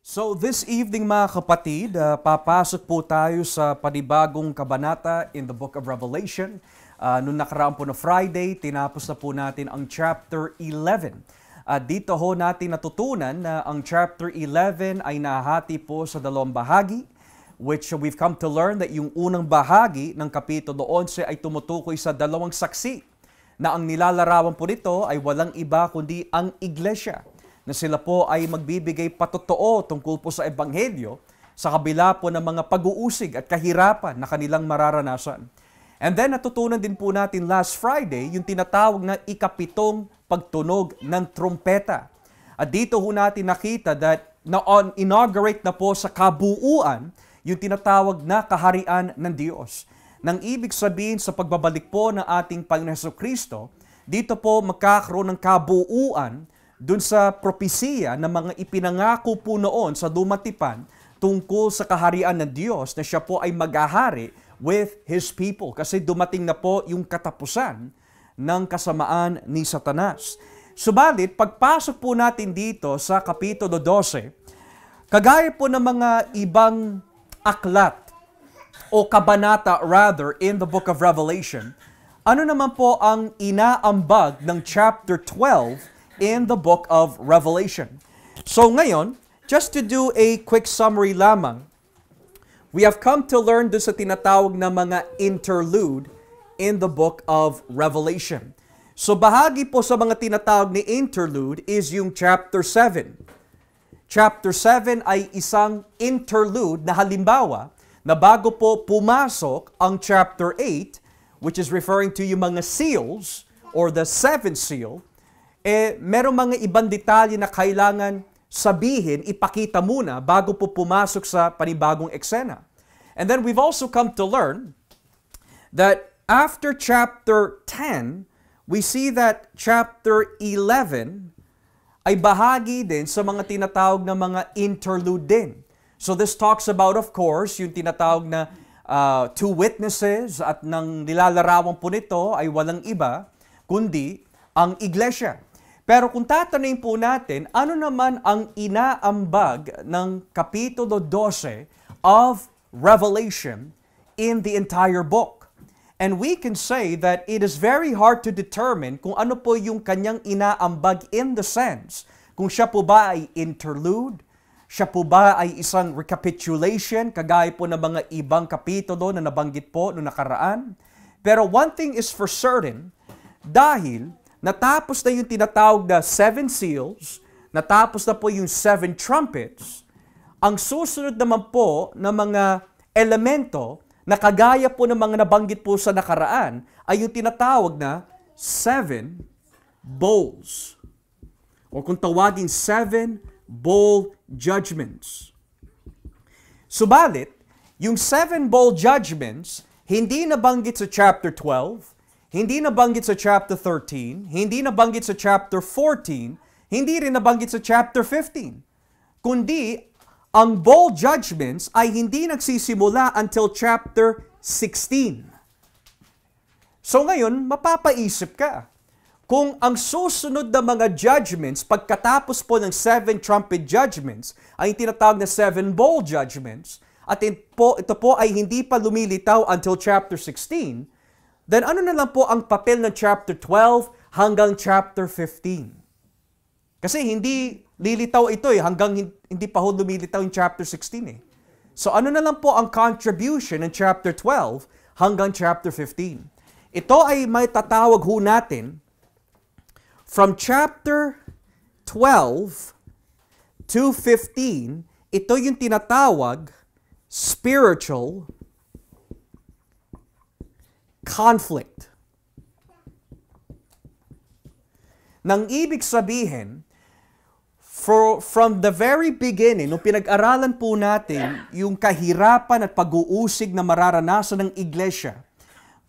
So this evening mga kapatid, papasok po tayo sa panibagong kabanata in the book of Revelation. Noong nakaraan po na Friday, tinapos na po natin ang chapter 11. Dito ho natin natutunan na ang chapter 11 ay nahati po sa dalawang bahagi, which we've come to learn that yung unang bahagi ng Kapitulo 11 ay tumutukoy sa dalawang saksi na ang nilalarawan po nito ay walang iba kundi ang iglesia, na sila po ay magbibigay patotoo tungkol po sa Ebanghelyo sa kabila po ng mga pag-uusig at kahirapan na kanilang mararanasan. And then natutunan din po natin last Friday yung tinatawag na ikapitong pagtunog ng trumpeta. At dito ho natin nakita that inaugurate na po sa kabuuan yung tinatawag na kaharian ng Diyos. Nang ibig sabihin sa pagbabalik po ng ating Panginoon Jesucristo, dito po magkakaroon ng kabuuan dun sa propesiya na mga ipinangako po noon sa dumatipan tungkol sa kaharian ng Diyos na siya po ay maghahari with His people. Kasi dumating na po yung katapusan ng kasamaan ni Satanas. Subalit, pagpasok po natin dito sa Kapitulo 12, kagaya po ng mga ibang aklat o kabanata rather in the book of Revelation, ano naman po ang inaambag ng chapter 12 in the book of Revelation? So ngayon, just to do a quick summary lamang, we have come to learn doon sa tinatawag na mga interlude in the book of Revelation. So bahagi po sa mga tinatawag ni interlude is yung chapter 7. Chapter 7 ay isang interlude na halimbawa na bago po pumasok ang chapter 8, which is referring to yung mga seals or the seventh seal, merong mga ibang detalye na kailangan sabihin, ipakita muna bago po pumasok sa panibagong eksena. And then we've also come to learn that after chapter 10, we see that chapter 11 ay bahagi din sa mga tinatawag na mga interlude din. So this talks about, of course, yung tinatawag na two witnesses, at nang nilalarawan po nito ay walang iba kundi ang iglesia. Pero kung tatanungin po natin, ano naman ang inaambag ng Kapitulo 12 of Revelation in the entire book? And we can say that it is very hard to determine kung ano po yung kanyang inaambag in the sense, kung siya po ba ay interlude, siya po ba ay isang recapitulation, kagaya po ng mga ibang kapitulo na nabanggit po noong nakaraan. Pero one thing is for certain, dahil natapos na yung tinatawag na 7 seals, natapos na po yung 7 trumpets, ang susunod naman po na mga elemento na kagaya po ng mga nabanggit po sa nakaraan ay yung tinatawag na 7 bowls. O kung tawagin 7 bowl judgments. Subalit, yung 7 bowl judgments, hindi nabanggit sa chapter 12, hindi nabanggit sa chapter 13, hindi nabanggit sa chapter 14, hindi rin nabanggit sa chapter 15. Kundi, ang bowl judgments ay hindi nagsisimula until chapter 16. So ngayon, mapapaisip ka, kung ang susunod na mga judgments, pagkatapos po ng 7 trumpet judgments, ay tinatawag na 7 bowl judgments, at ito po ay hindi pa lumilitaw until chapter 16, then ano na lang po ang papel ng chapter 12 hanggang chapter 15? Kasi hindi lilitaw ito hanggang hindi pa ho lumilitaw yung chapter 16 eh. So ano na lang po ang contribution ng chapter 12 hanggang chapter 15? Ito ay may tatawag ho natin from chapter 12 to 15, ito yung tinatawag spiritual conflict. Nang ibig sabihin, from the very beginning, nung pinag-aralan po natin yung kahirapan at pag-uusig na mararanasan ng iglesia,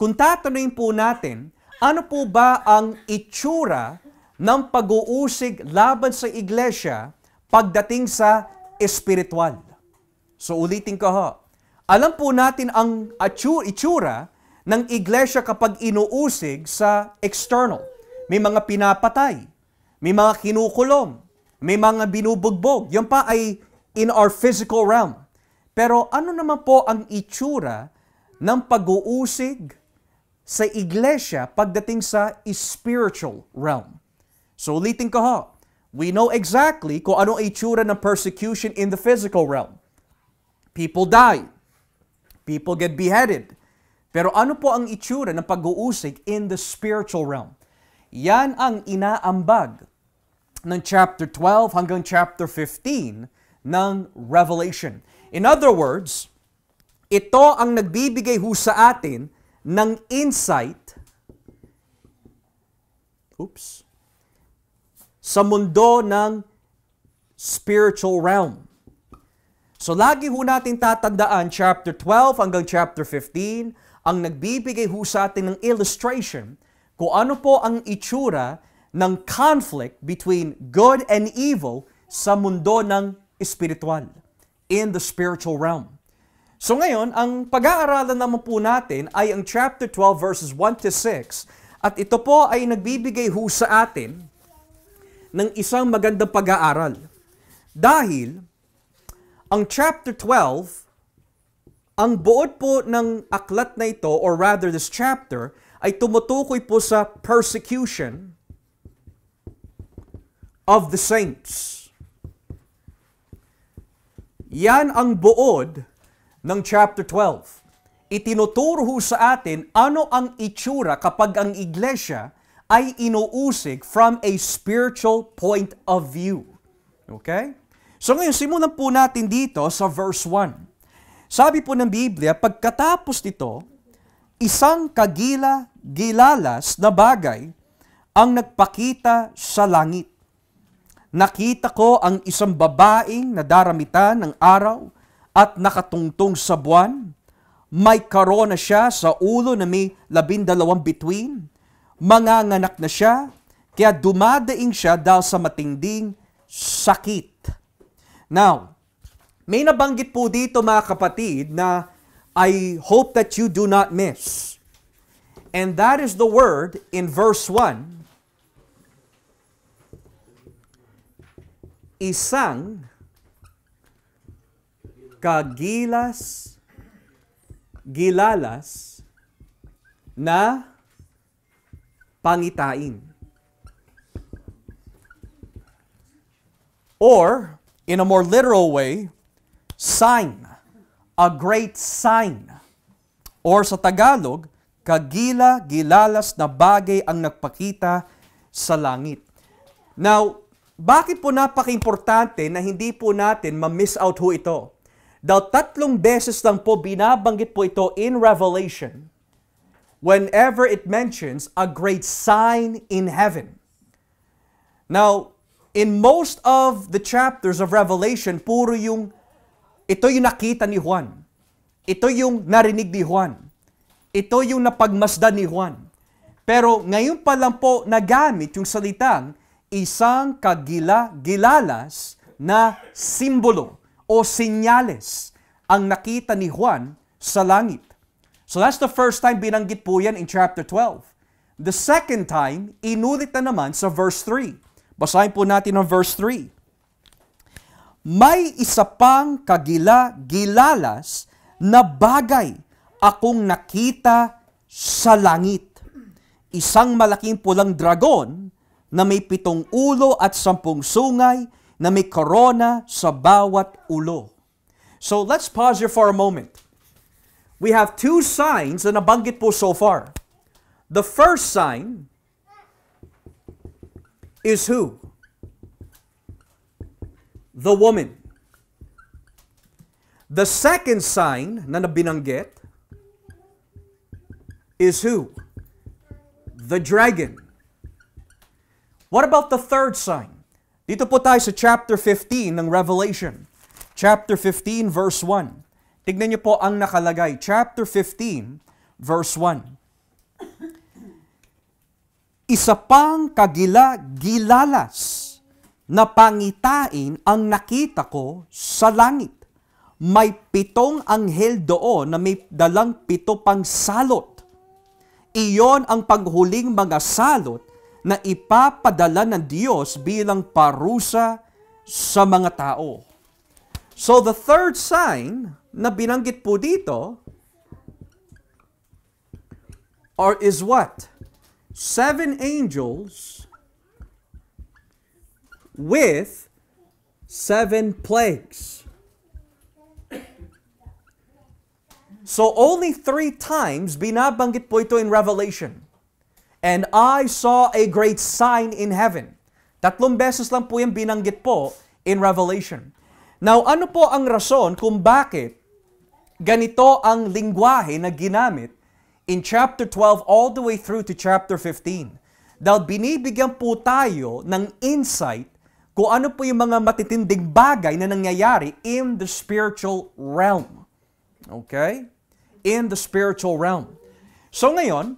kung tatanungin po natin, ano po ba ang itsura ng pag-uusig laban sa iglesia pagdating sa espiritual? So ulitin ko ho. Alam po natin ang itsura ng iglesia kapag inuusig sa external. May mga pinapatay, may mga kinukulong, may mga binubugbog. Yan pa ay in our physical realm. Pero ano naman po ang itsura ng pag-uusig sa iglesia pagdating sa spiritual realm? So ulitin ko ho, we know exactly kung ano ang itsura ng persecution in the physical realm. People die. People get beheaded. Pero ano po ang itsura ng pag-uusig in the spiritual realm? Yan ang inaambag ng chapter 12 hanggang chapter 15 ng Revelation. In other words, ito ang nagbibigay ho sa atin ng insight sa mundo ng spiritual realm. So lagi ho natin tatandaan chapter 12 hanggang chapter 15 ang nagbibigay ho sa atin ng illustration kung ano po ang itsura ng conflict between good and evil sa mundo ng espiritual, in the spiritual realm. So ngayon, ang pag-aaralan naman po natin ay ang chapter 12 verses 1 to 6 at ito po ay nagbibigay ho sa atin ng isang magandang pag-aaral. Dahil ang chapter 12, ang buod po ng aklat na ito, or rather this chapter, ay tumutukoy po sa persecution of the saints. Yan ang buod ng chapter 12. Itinuturo ho sa atin ano ang itsura kapag ang iglesia ay inuusig from a spiritual point of view. Okay? So ngayon, simulan po natin dito sa verse 1. Sabi po ng Biblia, pagkatapos nito, isang kagila-gilalas na bagay ang nagpakita sa langit. Nakita ko ang isang babaeng nadaramitan ng araw at nakatungtong sa buwan. May korona siya sa ulo na may 12 bituin. Manganganak na siya, kaya dumadaing siya dahil sa matinding sakit. Now, may nabanggit po dito mga kapatid na I hope that you do not miss. And that is the word in verse 1. Isang gilalas na pangitain. Or, in a more literal way, sign, a great sign. Or sa Tagalog, kagila-gilalas na bagay ang nagpakita sa langit. Now, bakit po napaka-importante na hindi po natin ma-miss out ho ito? Dahil 3 beses lang po binabanggit po ito in Revelation whenever it mentions a great sign in heaven. Now, in most of the chapters of Revelation, ito yung nakita ni Juan. Ito yung narinig ni Juan. Ito yung napagmasdan ni Juan. Pero ngayon pa lang po nagamit yung salitang isang kagila-gilalas na simbolo o senyales ang nakita ni Juan sa langit. So that's the first time binanggit po yan in chapter 12. The second time, inulit na naman sa verse 3. Basahin po natin ang verse 3. May isa pang kagila-gilalas na bagay akong nakita sa langit. Isang malaking pulang dragon na may 7 ulo at 10 sungay na may korona sa bawat ulo. So let's pause here for a moment. We have 2 signs na nabanggit po so far. The first sign is who? The woman. The second sign na binanggit is who? The dragon. What about the third sign? Dito po tayo sa chapter 15 ng Revelation. Chapter 15 verse 1. Tignan niyo po ang nakalagay. Chapter 15 verse 1. Isa pang kagila-gilalas na pangitain ang nakita ko sa langit. May 7 anghel doon na may dalang 7 pang salot. Iyon ang paghuling mga salot na ipapadala ng Diyos bilang parusa sa mga tao. So the third sign na binanggit po dito is what? 7 angels with 7 plagues. So only 3 times binabanggit po ito in Revelation. And I saw a great sign in heaven. 3 beses lang po yung binanggit po in Revelation. Now, ano po ang rason kung bakit ganito ang lingwahe na ginamit in chapter 12 all the way through to chapter 15? Dahil binibigyan po tayo ng insight kung ano po yung mga matitinding bagay na nangyayari in the spiritual realm. Okay? In the spiritual realm. So ngayon,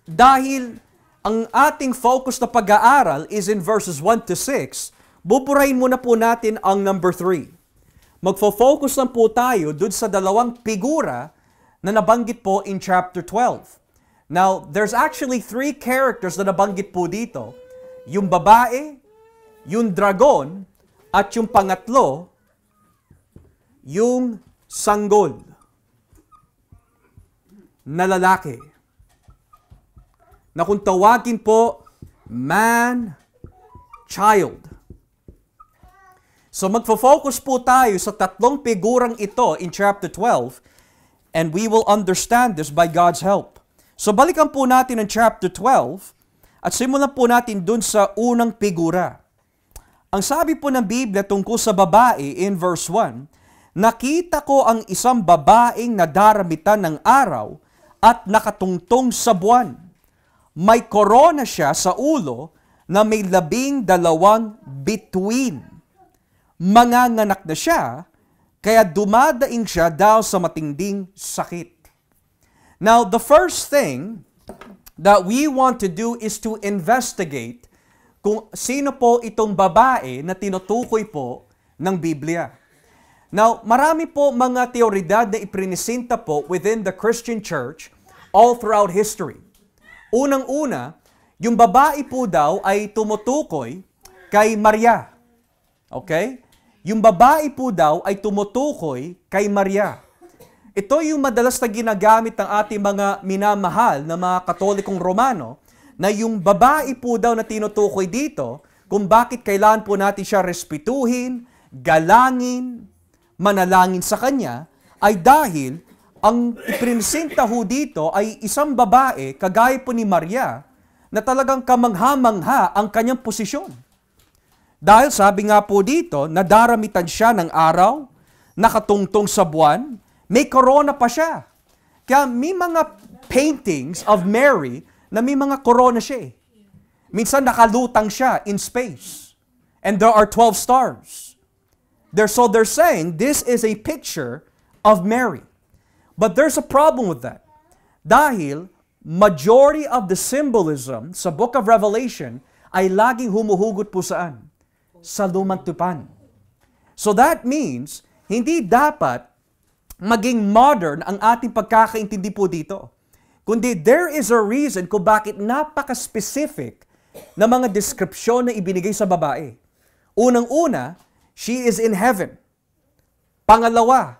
dahil ang ating focus na pag-aaral is in verses 1 to 6, buburahin muna po natin ang number 3. Magfo-focus lang po tayo dun sa 2 figura na nabanggit po in chapter 12. Now, there's actually 3 characters na nabanggit po dito. Yung babae, yung dragon, at yung pangatlo, yung sanggol na lalaki. Na kung tawagin po, man, child. So magfo-focus po tayo sa 3 figurang ito in chapter 12 and we will understand this by God's help. So balikan po natin ang chapter 12 at simulan po natin dun sa unang figura. Ang sabi po ng Biblia tungkol sa babae in verse 1, nakita ko ang isang babaeng nadaramitan ng araw at nakatungtong sa buwan. May korona siya sa ulo na may 12 bituin. Manganganak na siya, kaya dumadaing siya dahil sa matinding sakit. Now, the first thing that we want to do is to investigate kung sino po itong babae na tinutukoy po ng Biblia. Now, marami po mga teoridad na iprinisinta po within the Christian church all throughout history. Unang-una, yung babae po daw ay tumutukoy kay Maria. Okay? Yung babae po daw ay tumutukoy kay Maria. Ito yung madalas na ginagamit ng ating mga minamahal na mga Katolikong Romano na yung babae po daw na tinutukoy dito kung bakit kailangan po natin siya respetuhin, galangin, manalangin sa kanya, ay dahil ang iprinsinta ho dito ay isang babae, kagaya po ni Maria, na talagang kamangha-mangha ang kanyang posisyon. Dahil sabi nga po dito, nadaramitan siya ng araw, nakatungtong sa buwan, may corona pa siya. Kaya may mga paintings of Mary na may mga corona siya. Minsan nakalutang siya in space. And there are 12 stars. So they're saying this is a picture of Mary. But there's a problem with that. Dahil majority of the symbolism sa Book of Revelation ay laging humuhugot po saan? Sa lumang tipan. So that means, hindi dapat maging modern ang ating pagkakaintindi po dito. Kundi there is a reason kung bakit napaka-specific na mga deskripsyon na ibinigay sa babae. Unang-una, she is in heaven. Pangalawa,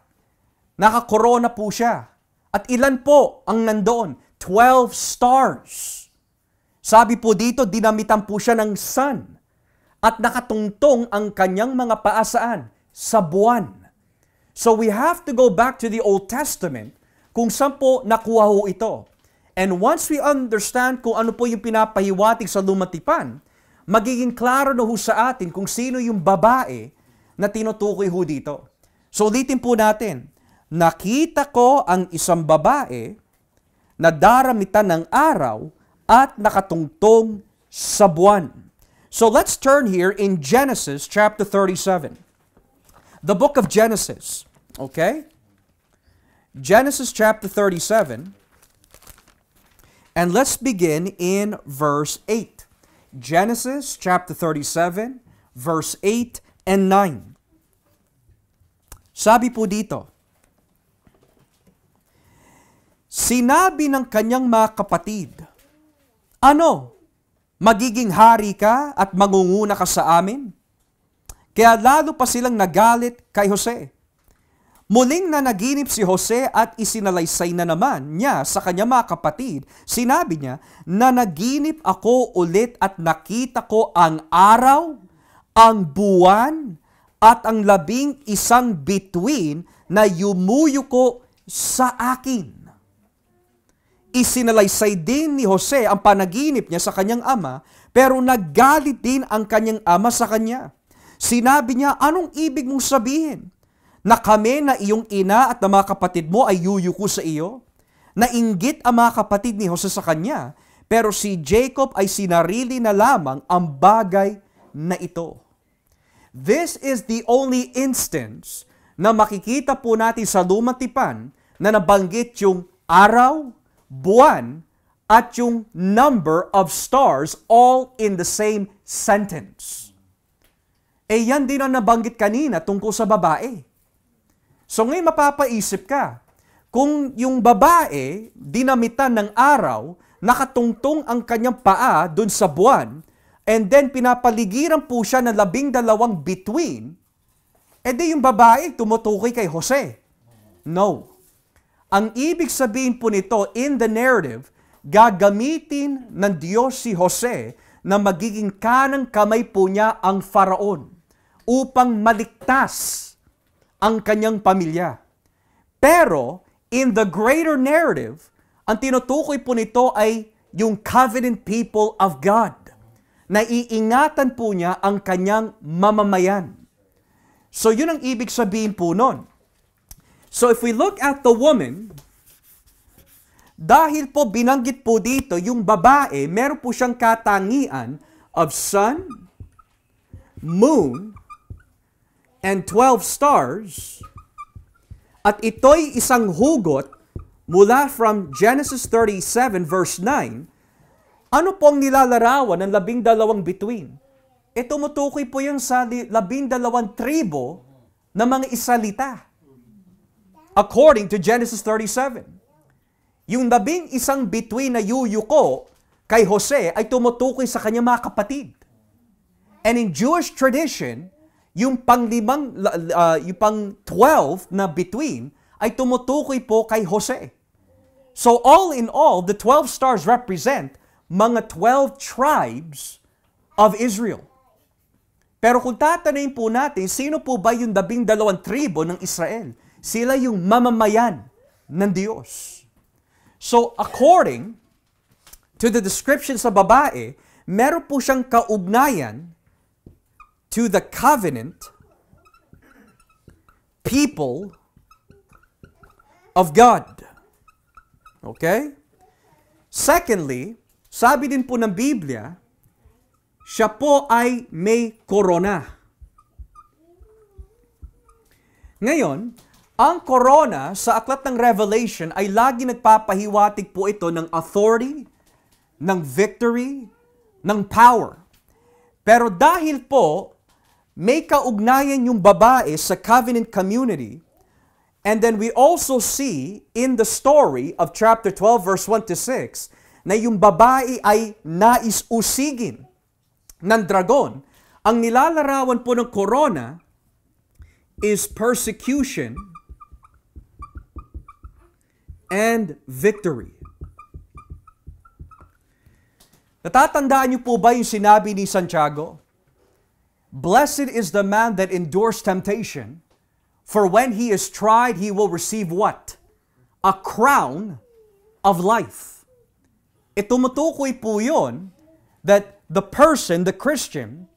nakakorona po siya. At ilan po ang nandoon? 12 stars. Sabi po dito, dinamitan po siya ng sun. At nakatungtong ang kanyang mga paa saan? Sa buwan. So we have to go back to the Old Testament kung saan po nakuha ho ito. And once we understand kung ano po yung pinapahiwatig sa lumatipan, magiging klaro na ho sa atin kung sino yung babae na tinutukoy ho dito. So ulitin po natin, nakita ko ang isang babae na daramitan ng araw at nakatungtong sa buwan. So let's turn here in Genesis chapter 37. The book of Genesis, okay? Genesis chapter 37. And let's begin in verse 8. Genesis chapter 37, verse 8 and 9. Sabi po dito, sinabi ng kanyang mga kapatid, ano, magiging hari ka at mangunguna ka sa amin? Kaya lalo pa silang nagalit kay Jose. Muling nanaginip si Jose at isinalaysay na naman niya sa kanyang mga kapatid. Sinabi niya, nanaginip ako ulit at nakita ko ang araw, ang buwan, at ang 11 bituin na yumuyuko sa akin. Isinalaysay din ni Jose ang panaginip niya sa kanyang ama, pero naggalit din ang kanyang ama sa kanya. Sinabi niya, anong ibig mong sabihin? Na kami na iyong ina at na mga kapatid mo ay yuyuko sa iyo? Nainggit ang mga kapatid ni Jose sa kanya, pero si Jacob ay sinarili na lamang ang bagay na ito. This is the only instance na makikita po natin sa Lumang Tipan na nabanggit yung araw, buwan, at yung number of stars all in the same sentence. Eh yan din ang nabanggit kanina tungkol sa babae. So ngayon mapapaisip ka, kung yung babae dinamitan ng araw, nakatungtong ang kanyang paa dun sa buwan, and then pinapaligiran po siya ng 12 bituin, edi yung babae tumutukoy kay Jose. No. Ang ibig sabihin po nito in the narrative, gagamitin ng Diyos si Jose na magiging kanang kamay po niya ang Faraon upang maligtas ang kanyang pamilya. Pero, in the greater narrative, ang tinutukoy po nito ay yung covenant people of God. Naiingatan po niya ang kanyang mamamayan. So, yun ang ibig sabihin po nun. So, if we look at the woman, dahil po binanggit po dito, yung babae, meron po siyang katangian of sun, moon, and 12 stars, at ito'y isang hugot mula from Genesis 37 verse 9, ano pong nilalarawan ng 12 bituin? E tumutukoy po yung sa 12 tribo na mga Israelita. According to Genesis 37. Yung 11 bituin na yuyuko kay Jose ay tumutukoy sa kanyang mga kapatid. And in Jewish tradition, yung pang 12 na bituin ay tumutukoy po kay Jose. So all in all, the 12 stars represent mga 12 tribes of Israel. Pero kung tatanayin po natin, sino po ba yung 12 tribo ng Israel? Sila yung mamamayan ng Diyos. So according to the description sa babae, meron po siyang kaugnayan to the covenant people of God. Okay? Secondly, sabi din po ng Biblia, siya po ay may korona. Ngayon, ang korona sa aklat ng Revelation ay lagi nagpapahiwatig po ito ng authority, ng victory, ng power. Pero dahil po may kaugnayan yung babae sa covenant community, and then we also see in the story of chapter 12 verse 1 to 6 na yung babae ay nais-usigin ng dragon. Ang nilalarawan po ng corona is persecution and victory. Natatandaan niyo po ba yung sinabi ni Santiago? Blessed is the man that endures temptation, for when he is tried, he will receive what? A crown of life. Tumutukoy po yun that the person, the Christian,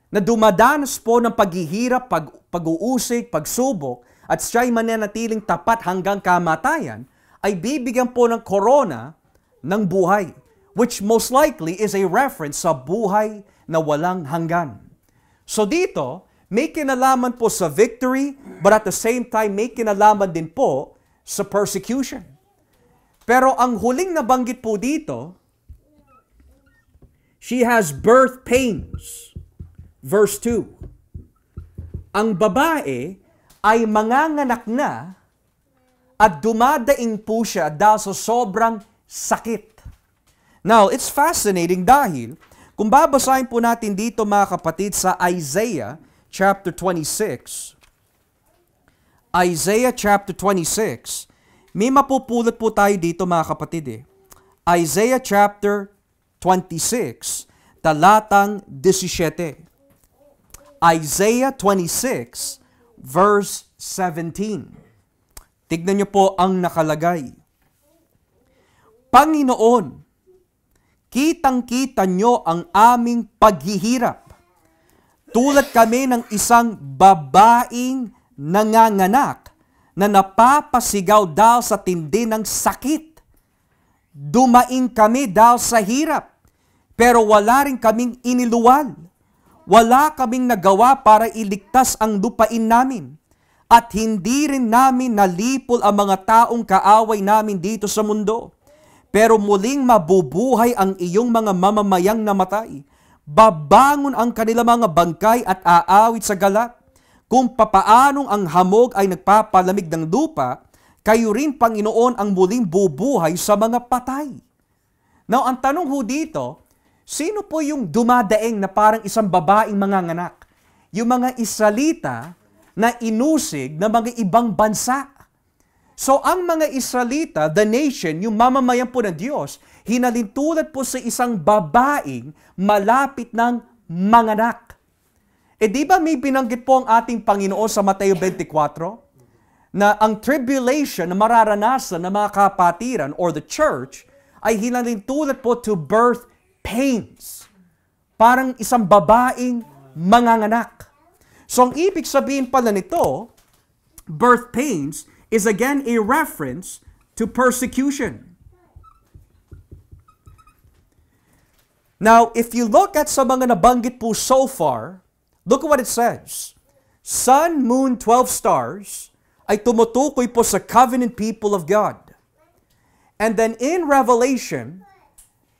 na dumadanas po ng paghihirap, pag-uusig, pagsubok, at siya'y mananatiling tapat hanggang kamatayan, ay bibigyan po ng korona ng buhay, which most likely is a reference sa buhay na walang hanggan. So dito, may kinalaman po sa victory, but at the same time, may kinalaman din po sa persecution. Pero ang huling nabanggit po dito, she has birth pains. Verse 2. Ang babae ay manganganak na at dumadaing po siya dahil sa sobrang sakit. Now, it's fascinating dahil kung babasahin po natin dito mga kapatid sa Isaiah chapter 26, Isaiah chapter 26, may mapupulot po tayo dito mga kapatid eh. Isaiah chapter 26, talatang 17. Isaiah 26, verse 17. Tignan niyo po ang nakalagay. Panginoon, kitang-kita niyo ang aming paghihirap. Tulad kami ng isang babaeng nanganganak na napapasigaw dahil sa tindi ng sakit. Dumaing kami dahil sa hirap, pero wala rin kaming iniluwal. Wala kaming nagawa para iligtas ang lupain namin. At hindi rin namin nalipol ang mga taong kaaway namin dito sa mundo. Pero muling mabubuhay ang iyong mga mamamayang namatay. Babangon ang kanilang mga bangkay at aawit sa galak. Kung papaanong ang hamog ay nagpapalamig ng lupa, kayo rin, Panginoon, ang muling bubuhay sa mga patay. Now, ang tanong ho dito, sino po yung dumadaing na parang isang babaeng manganganak? Yung mga Israelita na inusig ng mga ibang bansa. So, ang mga Israelita, the nation, yung mamamayan po ng Diyos, hinalintulad po sa isang babaeng malapit ng manganak. Eh di ba may binanggit po ang ating Panginoon sa Mateo 24 na ang tribulation na mararanasan ng mga kapatiran or the church ay hinalintulad po to birth pains. Parang isang babaeng manganganak. So ang ibig sabihin pala nito, birth pains is again a reference to persecution. Now, if you look at sa mga nabanggit po so far, look at what it says. Sun, moon, 12 stars ay tumutukoy po sa covenant people of God. And then in Revelation,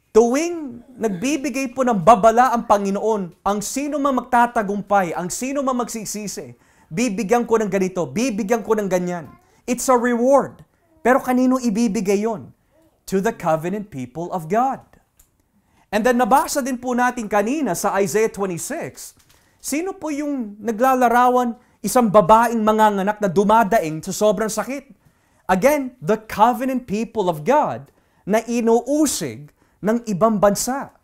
tuwing nagbibigay po ng babala ang Panginoon, ang sino man magtatagumpay, ang sino man magsisisi, bibigyan ko ng ganito, bibigyan ko ng ganyan. It's a reward. Pero kanino ibibigay yon? To the covenant people of God. And then nabasa din po natin kanina sa Isaiah 26, sino po yung naglalarawan isang babaeng manganganak na dumadaing sa sobrang sakit? Again, the covenant people of God na inuusig ng ibang bansa.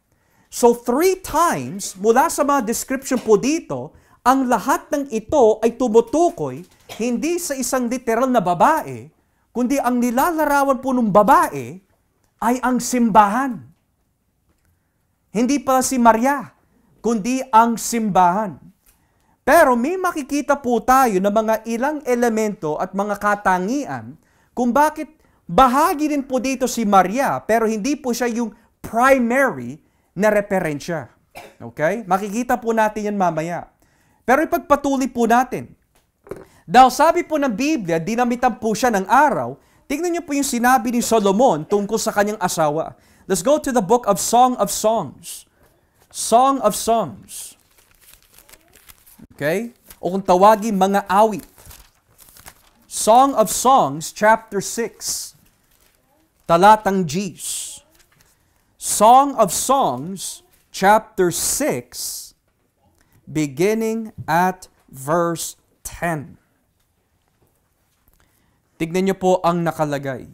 So 3 times mula sa mga description po dito, ang lahat ng ito ay tumutukoy hindi sa isang literal na babae, kundi ang nilalarawan po ng babae ay ang simbahan. Hindi pala si Maria, kundi ang simbahan. Pero may makikita po tayo na mga ilang elemento at mga katangian kung bakit bahagi din po dito si Maria, pero hindi po siya yung primary na referensya. Okay? Makikita po natin yan mamaya. Pero ipagpatuloy po natin. Dahil sabi po ng Biblia, dinamitan po siya ng araw, tingnan niyo po yung sinabi ni Solomon tungkol sa kanyang asawa. Let's go to the book of Song of Songs. Song of Songs. Okay? O kung tawagin mga awit. Song of Songs, chapter 6. Talatang Gs. Song of Songs, chapter 6, beginning at verse 10. Tignan niyo po ang nakalagay.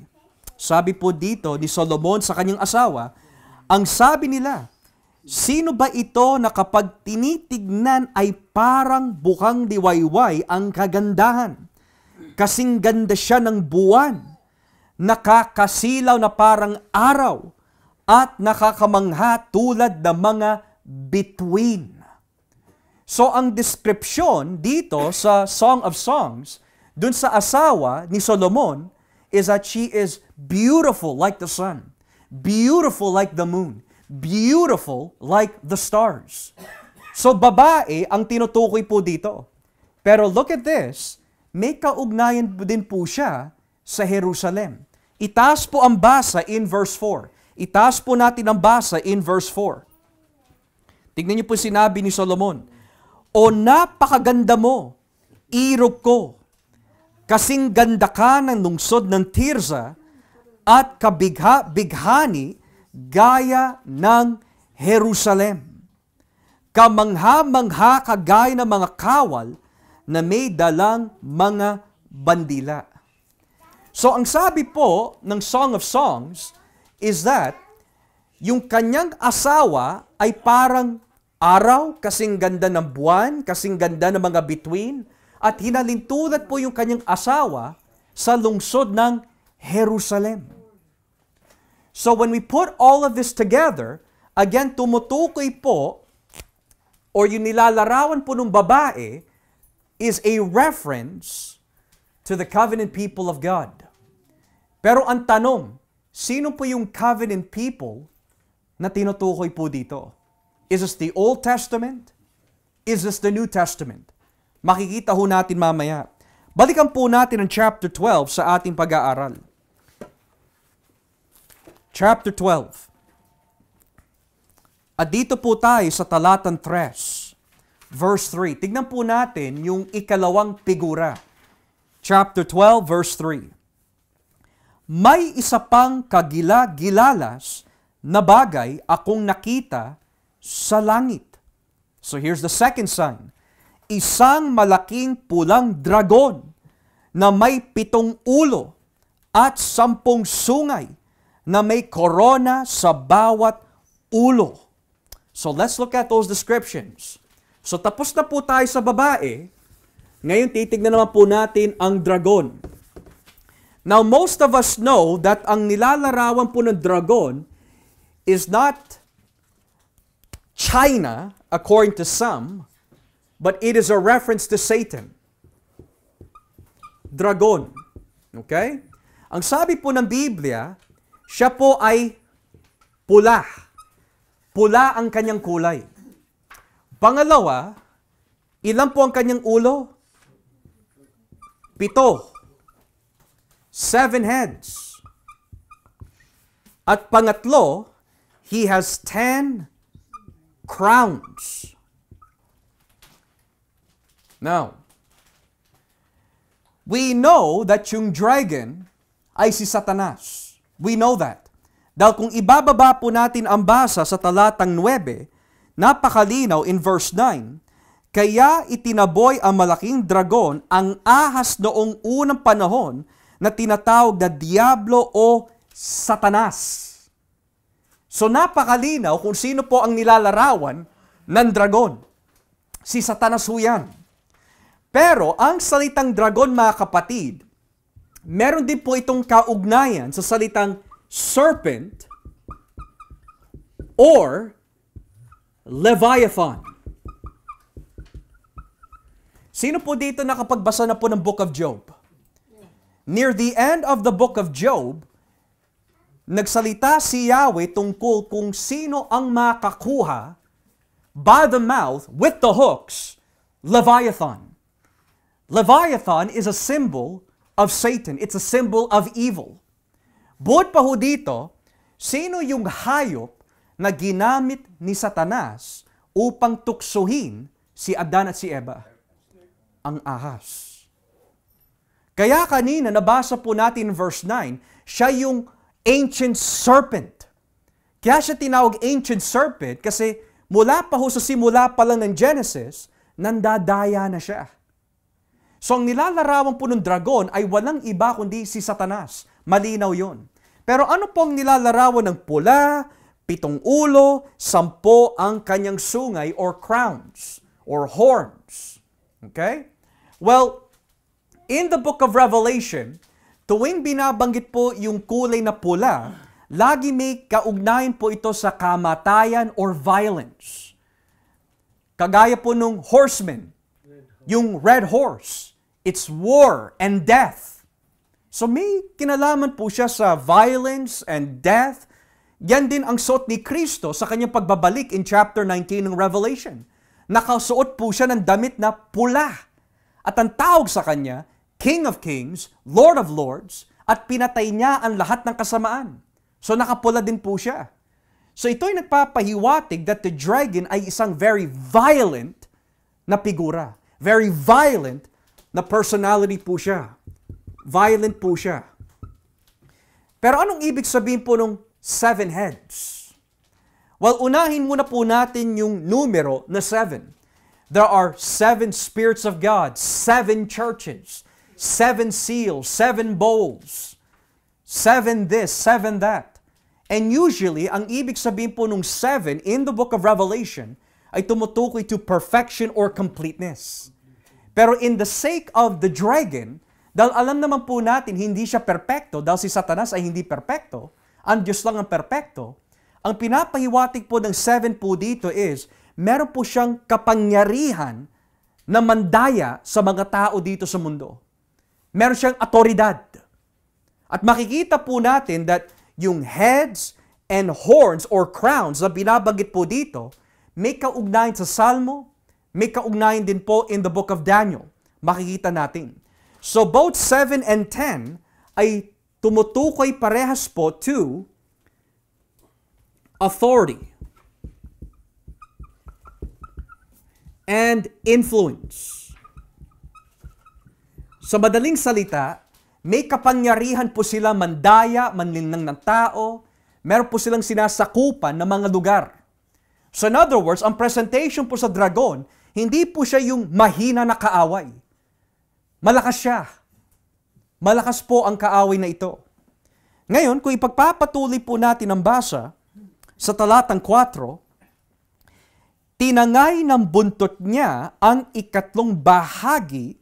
Sabi po dito ni Solomon sa kanyang asawa, ang sabi nila, sino ba ito na kapag tinitignan ay parang bukang diwayway ang kagandahan? Kasing ganda siya ng buwan, nakakasilaw na parang araw, at nakakamangha tulad ng mga bituin. So ang description dito sa Song of Songs, dun sa asawa ni Solomon, is that she is beautiful like the sun, beautiful like the moon, beautiful like the stars. So babae ang tinutukoy po dito. Pero look at this, may kaugnayan din po siya sa Jerusalem. Itaas po ang basa in verse 4. Itaas po natin ang basa in verse 4. Tignan niyo po sinabi ni Solomon, o napakaganda mo, irog ko, kasing ganda ka ng lungsod ng Tirza at kabighani gaya ng Jerusalem. kamangha-mangha kagaya ng mga kawal na may dalang mga bandila. So ang sabi po ng Song of Songs is that yung kanyang asawa ay parang araw, kasing ganda ng buwan, kasing ganda ng mga bituin, at hinalintulad po yung kanyang asawa sa lungsod ng Jerusalem. So when we put all of this together, again, tumutukoy po, or yung nilalarawan po ng babae, is a reference to the covenant people of God. Pero ang tanong, sino po yung covenant people na tinutukoy po dito? Is this the Old Testament? Is this the New Testament? Makikita ho natin mamaya. Balikan po natin ang chapter 12 sa ating pag-aaral. Chapter 12. At dito po tayo sa talatang 3, verse 3. Tignan po natin yung ikalawang figura. Chapter 12, verse 3. May isa pang kagila-gilalas na bagay akong nakita sa langit. So here's the second sign. Isang malaking pulang dragon na may 7 ulo at 10 sungay na may korona sa bawat ulo. So let's look at those descriptions. So tapos na po tayo sa babae. Ngayon titignan naman po natin ang dragon. Now most of us know that ang nilalarawan po ng dragon is not China, according to some, but it is a reference to Satan. Dragon. Okay? Ang sabi po ng Biblia, siya po ay pula. Pula ang kanyang kulay. Pangalawa, ilan po ang kanyang ulo? 7. 7 heads. At pangatlo, he has 10 crowns. Now, we know that yung dragon ay si Satanas. We know that. Dahil kung ibababa po natin ang basa sa talatang 9, napakalinaw in verse 9, kaya itinaboy ang malaking dragon, ang ahas noong unang panahon na tinatawag na Diablo o Satanas. So napakalinaw kung sino po ang nilalarawan ng dragon. Si Satanas ho yan. Pero ang salitang dragon, mga kapatid, meron din po itong kaugnayan sa salitang serpent or Leviathan. Sino po dito nakapagbasa na po ng Book of Job? Near the end of the Book of Job, nagsalita si Yahweh tungkol kung sino ang makakuha by the mouth with the hooks, Leviathan. Leviathan is a symbol of Satan. It's a symbol of evil. Bukod pa ho dito, sino yung hayop na ginamit ni Satanas upang tuksuhin si Adan at si Eva? Ang ahas. Kaya kanina nabasa po natin in verse 9, siya yung ancient serpent. Kaya siya tinawag ancient serpent kasi mula pa ho sa simula pa lang ng Genesis, nandadaya na siya. So ang nilalarawan po ng dragon ay walang iba kundi si Satanas. Malinaw yon. Pero ano pong nilalarawan ng pula, 7 ulo, 10 ang kanyang sungay or crowns or horns? Okay? Well, in the book of Revelation, tuwing binabanggit po yung kulay na pula, lagi may kaugnayan po ito sa kamatayan or violence. Kagaya po nung horseman, yung red horse. It's war and death. So may kinalaman po siya sa violence and death. Yan din ang suot ni Kristo sa kanyang pagbabalik in chapter 19 ng Revelation. Nakasuot po siya ng damit na pula. At ang tawag sa kanya, King of Kings, Lord of Lords, at pinatay niya ang lahat ng kasamaan. So nakapula din po siya. So ito'y nagpapahiwatig that the dragon ay isang very violent na figura. Very violent na personality po siya. Violent po siya. Pero anong ibig sabihin po ng 7 heads? Well, unahin muna po natin yung numero na 7. There are 7 spirits of God, 7 churches, 7 seals, 7 bowls, 7 this, 7 that. And usually, ang ibig sabihin po nung 7 in the book of Revelation ay tumutukoy to perfection or completeness. Pero in the sake of the dragon, dahil alam naman po natin hindi siya perpekto, dahil si Satanas ay hindi perpekto, ang Diyos lang ang perpekto, ang pinapahiwatig po ng 7 po dito is, meron po siyang kapangyarihan na mandaya sa mga tao dito sa mundo. Meron siyang otoridad. At makikita po natin that yung heads and horns or crowns na binabanggit po dito, may kaugnayan sa Salmo, may kaugnayan din po in the book of Daniel. Makikita natin. So both 7 and 10 ay tumutukoy parehas po to authority and influence. Sa madaling salita, may kapangyarihan po sila mandaya, manlinlang ng tao, meron po silang sinasakupan ng mga lugar. So in other words, ang presentation po sa dragon, hindi po siya yung mahina na kaaway. Malakas siya. Malakas po ang kaaway na ito. Ngayon, kung ipagpapatuloy po natin ang basa sa talatang 4, tinangay ng buntot niya ang ikatlong bahagi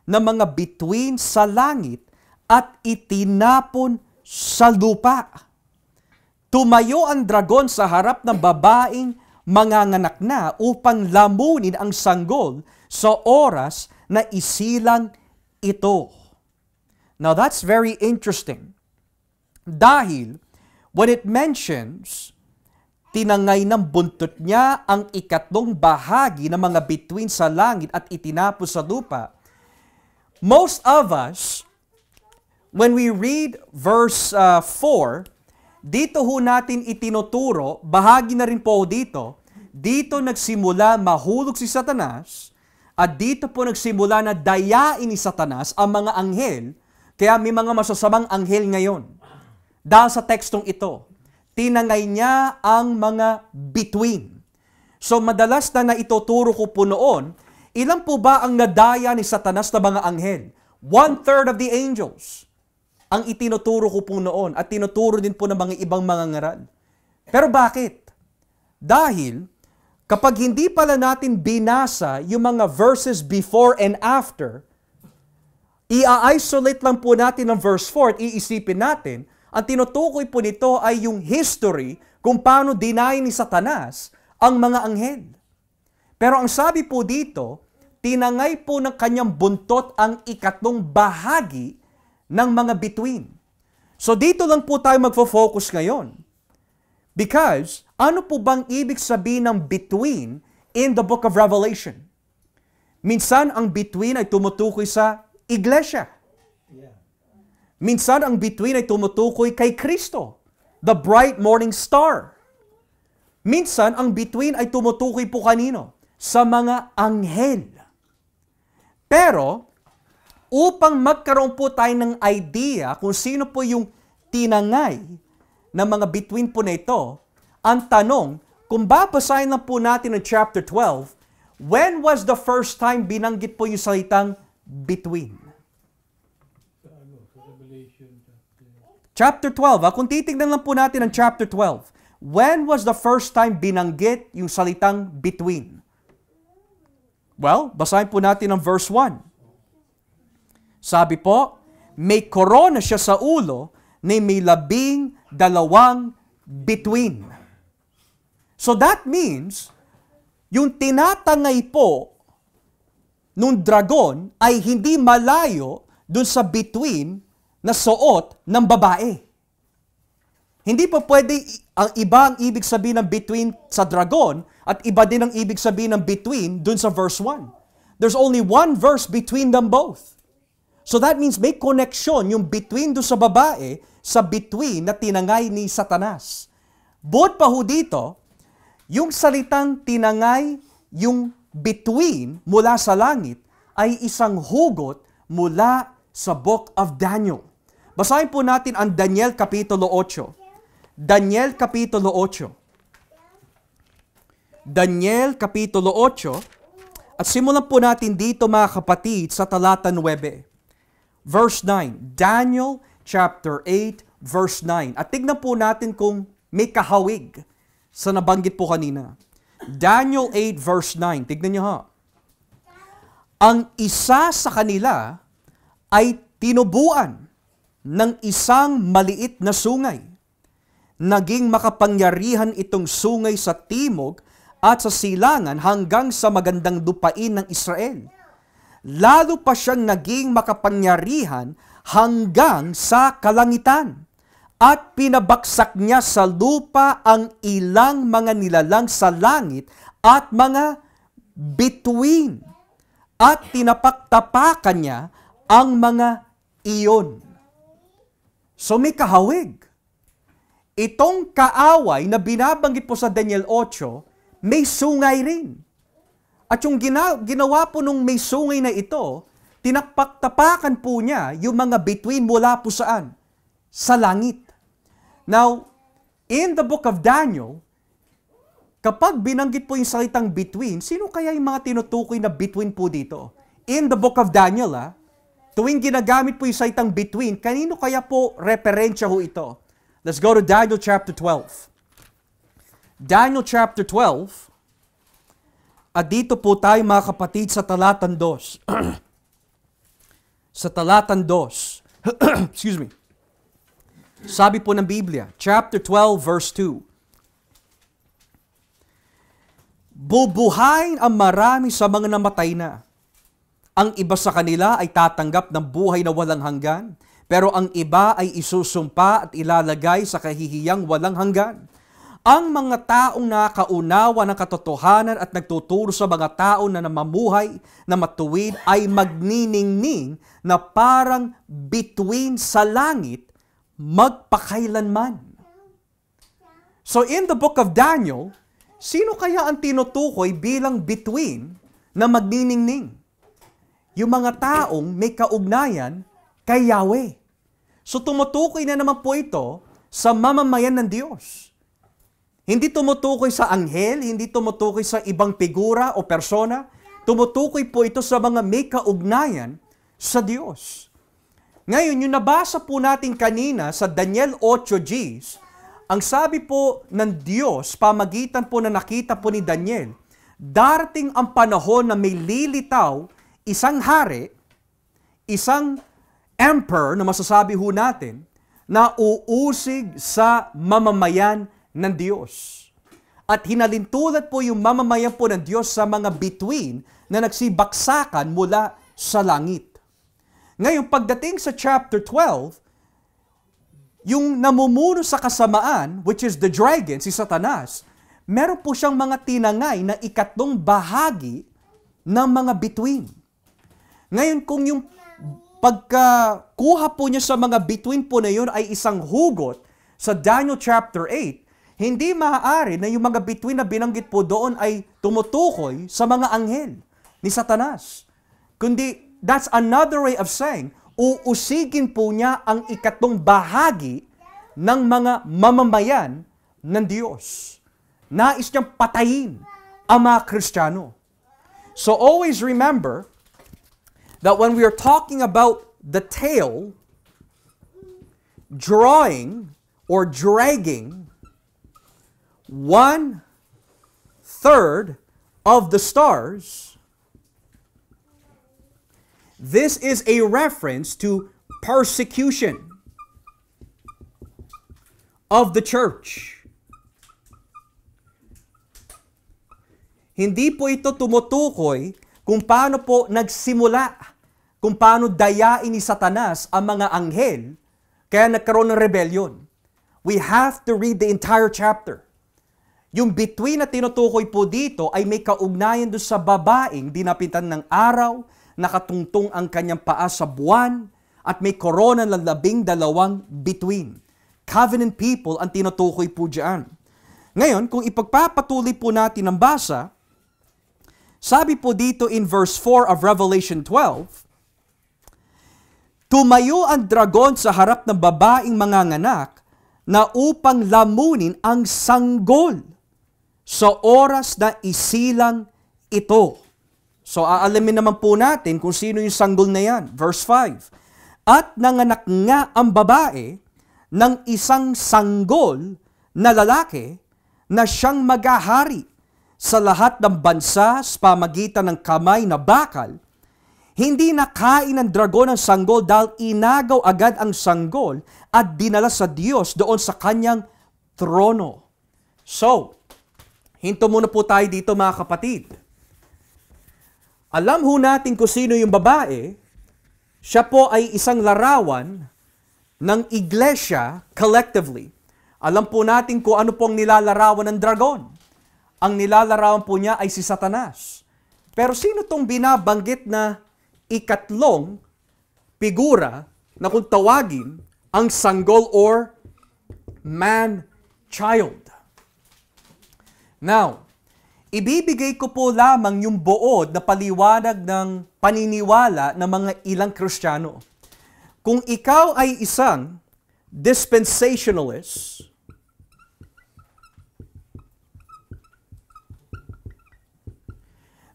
ng mga bituin sa langit at itinapon sa lupa. Tumayo ang dragon sa harap ng babaeng manganganak na upang lamunin ang sanggol sa oras na isilang ito. Now that's very interesting. Dahil when it mentions tinangay ng buntot niya ang ikatlong bahagi ng mga bituin sa langit at itinapos sa lupa, most of us, when we read verse 4, dito ho natin itinuturo, bahagi na rin po dito nagsimula mahulog si Satanas, at dito po nagsimula na dayain ni Satanas ang mga anghel, kaya may mga masasamang anghel ngayon. Dahil sa tekstong ito, tinangay niya ang mga bituin. So madalas na naituturo ko po noon, ilan po ba ang nadaya ni Satanas na mga anghel? 1/3 of the angels ang itinuturo ko po noon at tinuturo din po ng mga ibang mga ngaral. Pero bakit? Dahil kapag hindi pala natin binasa yung mga verses before and after, i-isolate lang po natin ang verse 4 at iisipin natin, ang tinutukoy po nito ay yung history kung paano deny ni Satanas ang mga anghel. Pero ang sabi po dito, tinangay po ng kanyang buntot ang ikatlong bahagi ng mga bituin. So dito lang po tayo magfo-focus ngayon. Because ano po bang ibig sabihin ng bituin in the book of Revelation? Minsan ang bituin ay tumutukoy sa iglesia. Minsan ang bituin ay tumutukoy kay Kristo, the bright morning star. Minsan ang bituin ay tumutukoy po kanino? Sa mga anghel. Pero, upang magkaroon po tayo ng idea kung sino po yung tinangay ng mga bituin po na ito, ang tanong, kung babasahin lang po natin ang chapter 12, when was the first time binanggit po yung salitang bituin? Chapter 12, kung titignan lang po natin ang chapter 12, when was the first time binanggit yung salitang between? Well, basahin po natin ang verse 1. Sabi po, may korona siya sa ulo na may 12 between. So that means, yung tinatangay po nung dragon ay hindi malayo dun sa between na suot ng babae. Hindi pa pwede ang iba ang ibig sabihin ng between sa dragon at iba din ang ibig sabihin ng between dun sa verse 1. There's only one verse between them both. So that means may connection yung between dun sa babae sa between na tinangay ni Satanas. Bukod pa ho dito, yung salitang tinangay, yung between mula sa langit ay isang hugot mula sa book of Daniel. Basahin po natin ang Daniel Kapitulo 8. Daniel Kapitulo 8. Daniel Kapitulo 8, at simulan po natin dito mga kapatid sa talata 9. Verse 9. Daniel chapter 8, verse 9. At tignan po natin kung may kahawig sa nabanggit po kanina. Daniel 8, verse 9. Tignan niyo ha. Ang isa sa kanila ay tinubuan ng isang maliit na sungay. Naging makapangyarihan itong sungay sa timog at sa silangan hanggang sa magandang lupain ng Israel. Lalo pa siyang naging makapangyarihan hanggang sa kalangitan. At pinabaksak niya sa lupa ang ilang mga nilalang sa langit at mga bituin. At tinapaktapakan niya ang mga iyon. So may kahawig. Itong kaaway na binabanggit po sa Daniel 8, may sungay rin. At yung ginawa po nung may sungay na ito, tinapaktapakan po niya yung mga bituin mula po saan? Sa langit. Now, in the book of Daniel, kapag binanggit po yung salitang between, sino kaya yung mga tinutukoy na between po dito? In the book of Daniel, tuwing ginagamit po yung salitang between, kanino kaya po referensya ho ito? Let's go to Daniel chapter 12. Daniel chapter 12, at dito po tayo mga kapatid sa talatan 2. Sa talatan 2. Excuse me. Sabi po ng Biblia, chapter 12, verse 2. Bubuhayin ang marami sa mga namatay na. Ang iba sa kanila ay tatanggap ng buhay na walang hanggan, pero ang iba ay isusumpa at ilalagay sa kahihiyang walang hanggan. Ang mga taong nakaunawa ng katotohanan at nagtuturo sa mga tao na namamuhay na matuwid ay magniningning na parang bituin sa langit magpakailanman. So in the book of Daniel, sino kaya ang tinutukoy bilang bituin na magniningning? Yung mga taong may kaugnayan kay Yahweh. So tumutukoy na naman po ito sa mamamayan ng Diyos. Hindi tumutukoy sa anghel, hindi tumutukoy sa ibang figura o persona. Tumutukoy po ito sa mga may kaugnayan sa Diyos. Ngayon, yung nabasa po natin kanina sa Daniel 8:10, ang sabi po ng Diyos, pamagitan po na nakita po ni Daniel, darating ang panahon na may lilitaw isang hari, isang emperor na masasabi ho natin, na uusig sa mamamayan ng Diyos. At hinalintulad po yung mamamayan po ng Diyos sa mga bituin na nagsibaksakan mula sa langit. Ngayon, pagdating sa chapter 12, yung namumuno sa kasamaan, which is the dragon, si Satanas, meron po siyang mga tinangay na ikatlong bahagi ng mga bituin. Ngayon, kung yung pagkakuha po niya sa mga bituin po na yun ay isang hugot sa Daniel chapter 8, hindi maaari na yung mga bituin na binanggit po doon ay tumutukoy sa mga anghel ni Satanas. Kundi, that's another way of saying, uusigin po niya ang ikatlong bahagi ng mga mamamayan ng Diyos. Nais niyang patayin ang mga Kristiyano. So always remember that when we are talking about the tail, drawing or dragging 1/3 of the stars, this is a reference to persecution of the church. Hindi po ito tumutukoy kung paano po nagsimula, kung paano dayain ni Satanas ang mga anghel, kaya nagkaroon ng rebellion. We have to read the entire chapter. Yung between na tinutukoy po dito ay may kaugnayan doon sa babaeng dinapitan ng araw, nakatungtong ang kanyang paa sa buwan, at may korona ng 12 between. Covenant people ang tinutukoy po dyan. Ngayon, kung ipagpapatuloy po natin ang basa, sabi po dito in verse 4 of Revelation 12, tumayo ang dragon sa harap ng babaeng manganganak na upang lamunin ang sanggol sa oras na isilang ito. So aalamin naman po natin kung sino yung sanggol na yan. Verse 5. At nanganak nga ang babae ng isang sanggol na lalaki na siyang maghahari sa lahat ng bansa sa pamagitan ng kamay na bakal. Hindi nakain ng dragon ang sanggol dahil inagaw agad ang sanggol at dinala sa Diyos doon sa kanyang trono. So, hinto muna po tayo dito mga kapatid. Alam ho natin kung sino yung babae. Siya po ay isang larawan ng iglesia collectively. Alam po natin kung ano pong nilalarawan ng dragon. Ang nilalarawan po niya ay si Satanas. Pero sino tong binabanggit na ikatlong figura na kung tawagin ang sanggol or man-child? Now, ibibigay ko po lamang yung buod na paliwanag ng paniniwala ng mga ilang Kristiyano. Kung ikaw ay isang dispensationalist,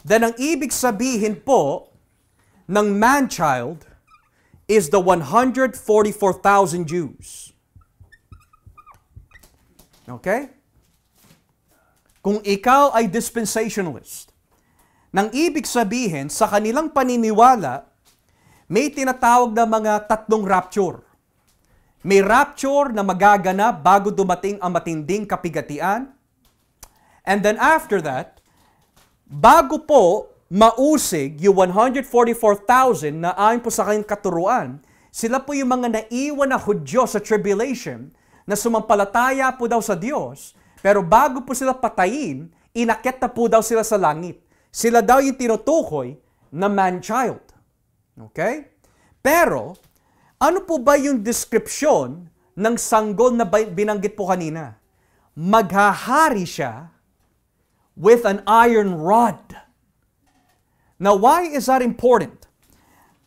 then ang ibig sabihin po ng man-child is the 144,000 Jews. Okay? Kung ikaw ay dispensationalist, nang ibig sabihin, sa kanilang paniniwala, may tinatawag na mga tatlong rapture. May rapture na magaganap bago dumating ang matinding kapigatian. And then after that, bago po mausig yung 144,000 na ayon po sa kanyang katuruan, sila po yung mga naiwan na Hudyo sa tribulation na sumampalataya po daw sa Diyos. Pero bago po sila patayin, inakyat na po daw sila sa langit. Sila daw yung tinutukoy na man-child. Okay? Pero, ano po ba yung description ng sanggol na binanggit po kanina? Maghahari siya with an iron rod. Now, why is that important?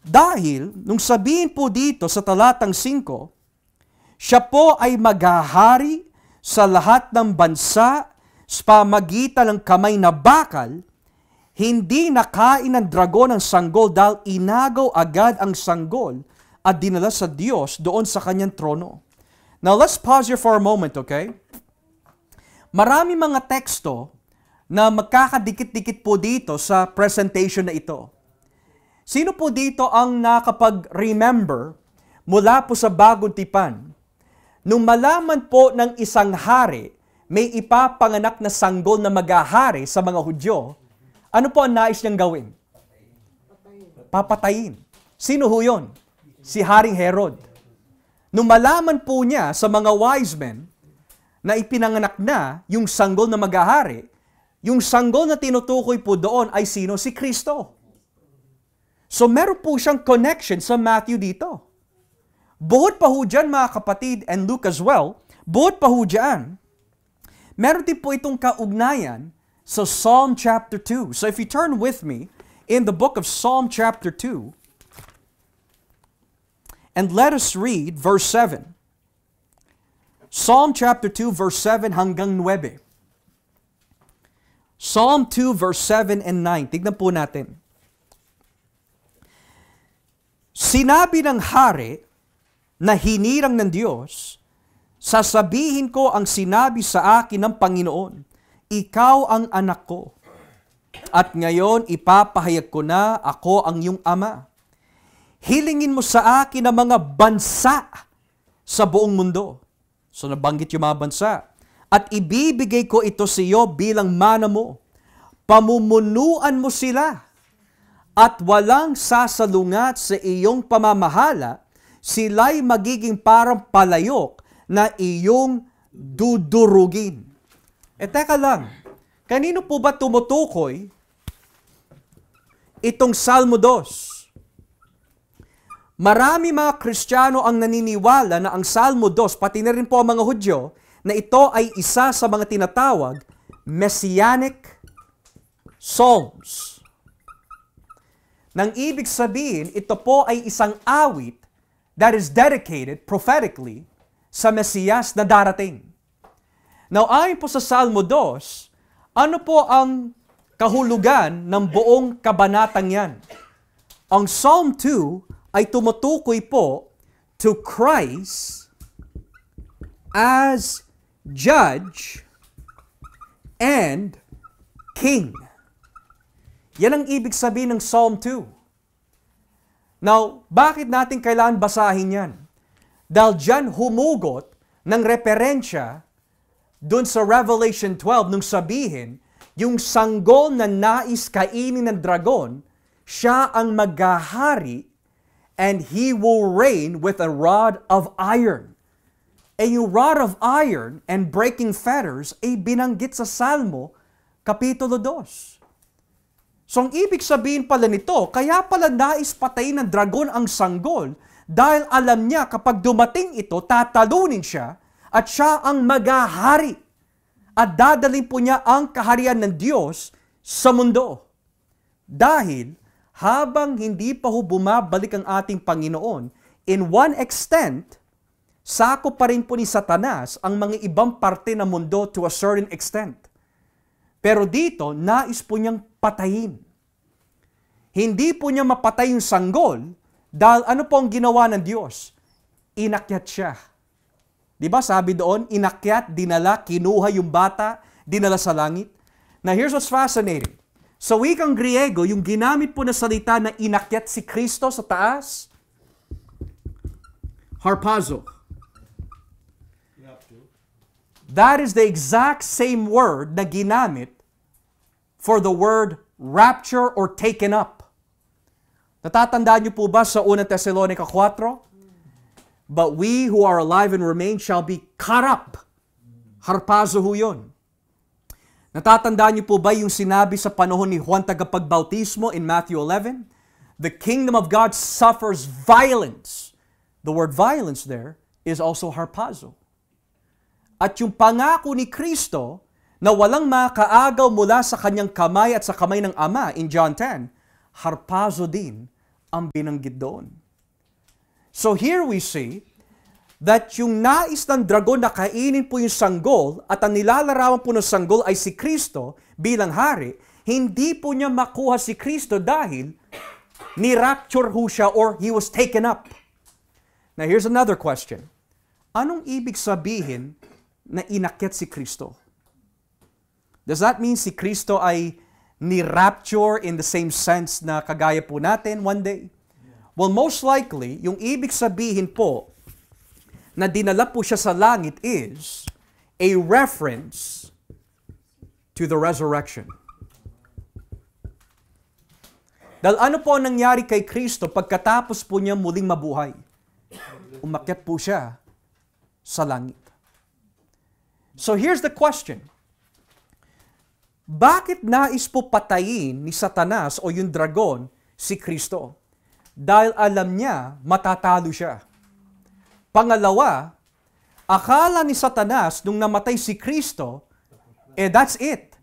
Dahil, nung sabihin po dito sa talatang 5, siya po ay maghahari sa lahat ng bansa sa pamagitan ng kamay na bakal. Hindi nakain ng dragon ang sanggol dahil inagaw agad ang sanggol at dinala sa Diyos doon sa kanyang trono. Now, let's pause here for a moment, okay? Marami mga teksto na magkakadikit-dikit po dito sa presentation na ito. Sino po dito ang nakapag-remember mula po sa Bagong Tipan? Nung malaman po ng isang hari, may ipapanganak na sanggol na maghahari sa mga Hudyo, ano po ang nais niyang gawin? Papatayin. Sino ho yun? Si Haring Herod. Nung malaman po niya sa mga wise men na ipinanganak na yung sanggol na maghahari, yung sanggol na tinutukoy po doon ay sino? Si Kristo. So meron po siyang connection sa Matthew dito. Buhod pa ho dyan mga kapatid, and Luke as well, buhod pa ho dyan, meron din po itong kaugnayan sa Psalm chapter 2. So if you turn with me in the book of Psalm chapter 2, and let us read verse 7. Psalm chapter 2 verse 7 hanggang 9. Psalm 2 verse 7 and 9. Tignan po natin. Sinabi ng hari na hinirang ng Diyos, sasabihin ko ang sinabi sa akin ng Panginoon, ikaw ang anak ko. At ngayon ipapahayag ko na ako ang iyong ama. Hilingin mo sa akin ang mga bansa sa buong mundo. So nabanggit yung mga bansa. At ibibigay ko ito sa iyo bilang mana mo. Pamumunuan mo sila. At walang sasalungat sa iyong pamamahala, sila'y magiging parang palayok na iyong dudurugin. Teka lang, kanino po ba tumutukoy itong Salmo 2? Marami mga Kristiyano ang naniniwala na ang Salmo 2, pati na rin po ang mga Hudyo, na ito ay isa sa mga tinatawag Messianic Psalms. Nang ibig sabihin, ito po ay isang awit that is dedicated prophetically sa Mesiyas na darating. Now, ayon po sa Salmo 2, Ano po ang kahulugan ng buong kabanatang yan? Ang Psalm 2 ay tumutukoy po to Christ as judge and king. Yan ang ibig sabihin ng Psalm 2. Now, bakit natin kailangan basahin yan? Dahil dyan humugot ng referensya dun sa Revelation 12 nung sabihin, yung sanggol na nais kainin ng dragon, siya ang maghahari and he will reign with a rod of iron. Eh yung rod of iron and breaking fetters ay binanggit sa Salmo, Kapitulo 2. So ang ibig sabihin pala nito, kaya pala nais patayin ng dragon ang sanggol dahil alam niya kapag dumating ito, tatalunin siya at siya ang maghahari. At dadalhin po niya ang kaharian ng Diyos sa mundo. Dahil habang hindi pa ho bumabalik ang ating Panginoon, in one extent, sakop pa rin po ni Satanas ang mga ibang parte ng mundo to a certain extent. Pero dito, nais po niyang patayin. Hindi po niya mapatay yung sanggol dahil ano po ang ginawa ng Diyos? Inakyat siya. Diba sabi doon, inakyat, dinala, kinuha yung bata, dinala sa langit. Now here's what's fascinating. Sa wikang Griego, yung ginamit po na salita na inakyat si Kristo sa taas, harpazo. That is the exact same word na ginamit for the word rapture or taken up. Natatandaan niyo po ba sa 1 Thessalonica 4? But we who are alive and remain shall be caught up. Harpazo ho yun. Natatandaan niyo po ba yung sinabi sa panahon ni Juan Tagapagbautismo in Matthew 11? The kingdom of God suffers violence. The word violence there is also harpazo. At yung pangako ni Kristo na walang makaagaw mula sa kanyang kamay at sa kamay ng Ama in John 10, harpazo din ang binanggit doon. So here we see that yung nais ng dragon na kainin po yung sanggol at ang nilalarawan po ng sanggol ay si Kristo bilang hari, hindi po niya makuha si Kristo dahil ni-rapture ho siya or he was taken up. Now here's another question. Anong ibig sabihin na inakyat si Kristo? Does that mean si Kristo ay ni-rapture in the same sense na kagaya po natin one day? Well, most likely, yung ibig sabihin po na dinala po siya sa langit is a reference to the resurrection. Dahil ano po ang nangyari kay Kristo pagkatapos po niya muling mabuhay? Umakyat po siya sa langit. So here's the question. Bakit nais po patayin ni Satanas o yung dragon si Kristo? Dahil alam niya matatalo siya. Pangalawa, akala ni Satanas nung namatay si Kristo, that's it.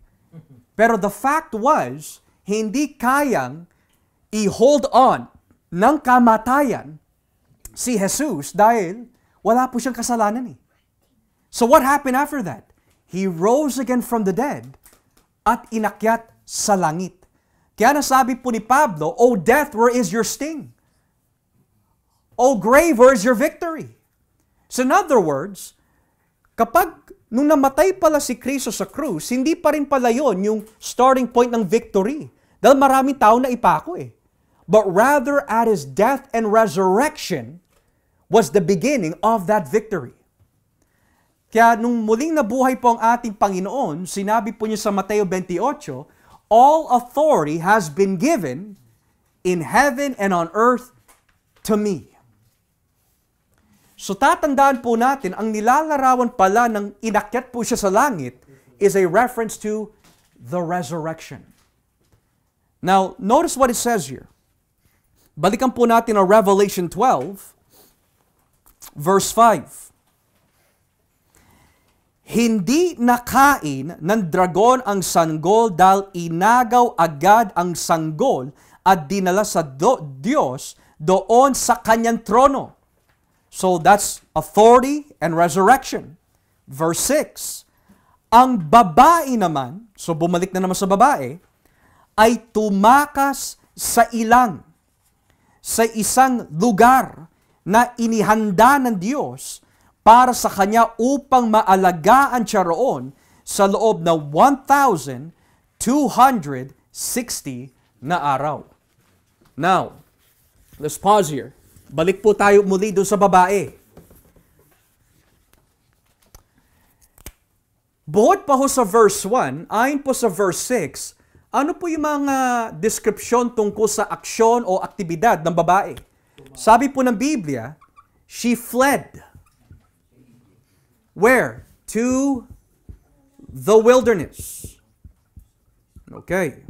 Pero the fact was, hindi kayang i-hold on ng kamatayan si Jesus dahil wala po siyang kasalanan eh. So what happened after that? He rose again from the dead at inakyat sa langit. Kaya nasabi po ni Pablo, O death, where is your sting? O grave, where is your victory? So in other words, kapag nung namatay pala si Kristo sa krus, hindi pa rin pala yon yung starting point ng victory. Dahil maraming tao na ipako eh. But rather at His death and resurrection was the beginning of that victory. Kaya nung muling nabuhay po ang ating Panginoon, sinabi po niya sa Mateo 28, all authority has been given in heaven and on earth to me. So tatandaan po natin, ang nilalarawan pala ng inakyat po siya sa langit is a reference to the resurrection. Now, notice what it says here. Balikan po natin ang Revelation 12, verse 5. Hindi nakain ng dragon ang sanggol dahil inagaw agad ang sanggol at dinala sa Diyos doon sa kanyang trono. So that's authority and resurrection. Verse 6. Ang babae naman, so bumalik na naman sa babae, ay tumakas sa ilang, sa isang lugar na inihanda ng Diyos para sa kanya upang maalagaan siya roon sa loob na 1,260 na araw. Now, let's pause here. Balik po tayo muli doon sa babae. Buhod pa ho sa verse 1, ayon po sa verse 6, ano po yung mga description tungkol sa aksyon o aktibidad ng babae? Sabi po ng Biblia, she fled. Where? To the wilderness. Okay.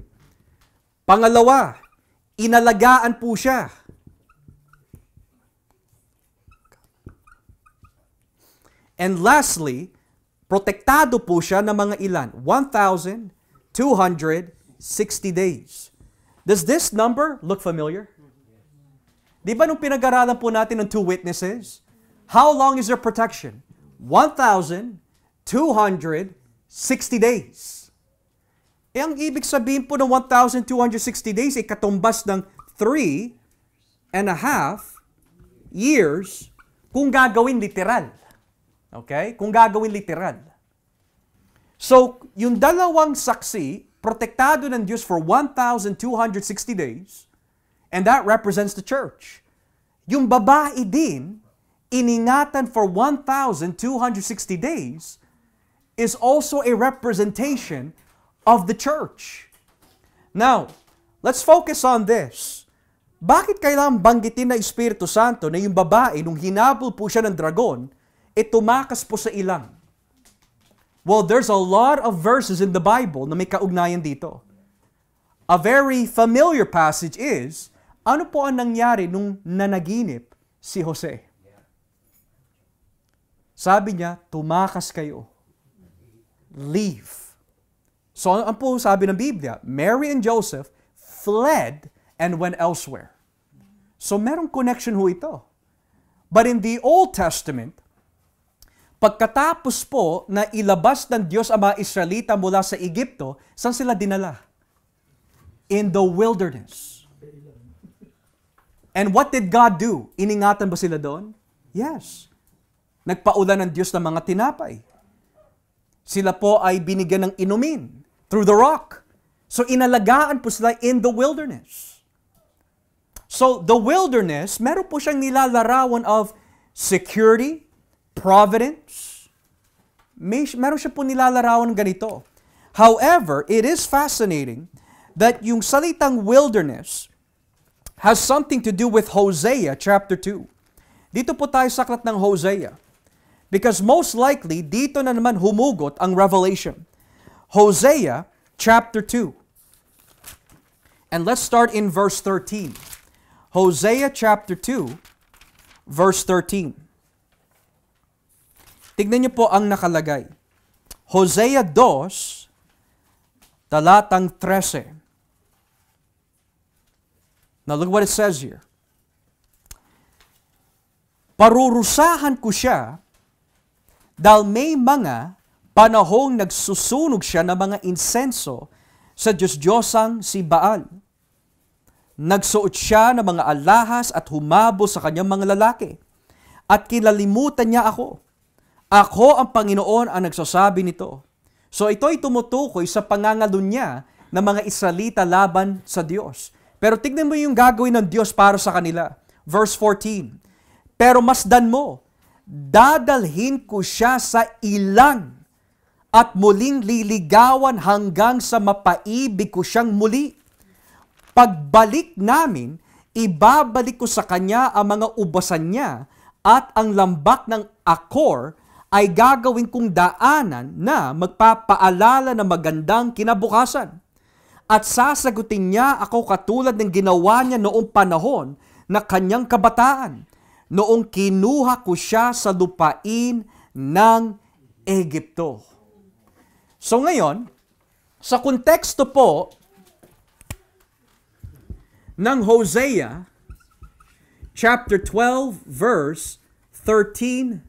Pangalawa, inalagaan po siya. And lastly, protektado po siya ng mga ilan? 1,260 days. Does this number look familiar? Di ba nung pinag-aralan po natin ng two witnesses? How long is their protection? 1,260 days. Eh, ang ibig sabihin po ng 1,260 days ay katumbas ng 3.5 years kung gagawin literal. Okay? Kung gagawin literal. So, yung dalawang saksi, protektado ng Diyos for 1,260 days, and that represents the church. Yung babae din, iningatan for 1,260 days, is also a representation of the church. Now, let's focus on this. Bakit kailangan banggitin na Espiritu Santo na yung babae, nung hinabol po siya ng dragon, tumakas po sa ilang? Well, there's a lot of verses in the Bible na may kaugnayan dito. A very familiar passage is, ano po ang nangyari nung nanaginip si Jose? Sabi niya, tumakas kayo. Leave. So, ano po sabi ng Biblia? Mary and Joseph fled and went elsewhere. So, merong connection ho ito. But in the Old Testament, pagkatapos po na ilabas ng Diyos ang mga Israelita mula sa Egypto, saan sila dinala? In the wilderness. And what did God do? Iningatan ba sila doon? Yes. Nagpaulan ng Diyos ng mga tinapay. Sila po ay binigyan ng inumin through the rock. So inalagaan po sila in the wilderness. So the wilderness, meron po siyang nilalarawan of security, providence. Meron siya po nilalarawan ganito. However, it is fascinating that yung salitang wilderness has something to do with Hosea chapter 2. Dito po tayo sa aklat ng Hosea. Because most likely, dito na naman humugot ang revelation. Hosea chapter 2. And let's start in verse 13. Hosea chapter 2, verse 13. Tignan niyo po ang nakalagay. Hosea 2, talatang 13. Now look what it says here. Parurusahan ko siya dahil may mga panahong nagsusunog siya ng mga insenso sa Diyos-Diyosang si Baal. Nagsuot siya ng mga alahas at humabo sa kanyang mga lalaki. At kinalimutan niya ako. Ako ang Panginoon ang nagsasabi nito. So ito ay tumutukoy sa pangangalun niya ng mga Israelita laban sa Diyos. Pero tignan mo yung gagawin ng Diyos para sa kanila. Verse 14. Pero masdan mo, dadalhin ko siya sa ilang at muling liligawan hanggang sa mapaibig ko siyang muli. Pagbalik namin, ibabalik ko sa kanya ang mga ubasan niya at ang lambak ng Akor ay gagawin kong daanan na magpapaalala ng magandang kinabukasan. At sasagutin niya ako katulad ng ginawa niya noong panahon na kanyang kabataan, noong kinuha ko siya sa lupain ng Egypto. So ngayon, sa konteksto po ng Hosea, chapter 12, verse 13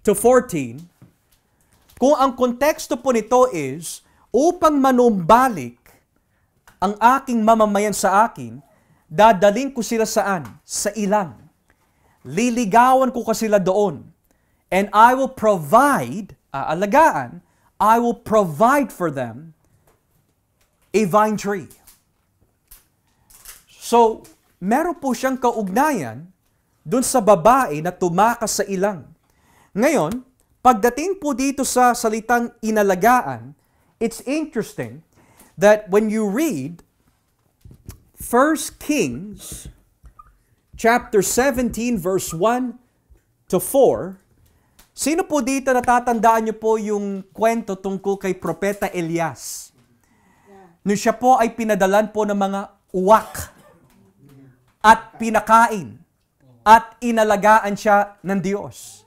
to 14, Kung ang konteksto po nito is, upang manumbalik ang aking mamamayan sa akin, dadaling ko sila saan? Sa ilang. Liligawan ko sila doon. And I will provide, alagaan, I will provide for them a vine tree. So, meron po siyang kaugnayan dun sa babae na tumakas sa ilang. Ngayon, pagdating po dito sa salitang inalagaan, it's interesting that when you read 1 Kings chapter 17 verse 1 to 4, sino po dito natatandaan niyo po yung kwento tungkol kay Propeta Elias? Nung siya po ay pinadalan po ng mga uwak at pinakain at inalagaan siya ng Diyos.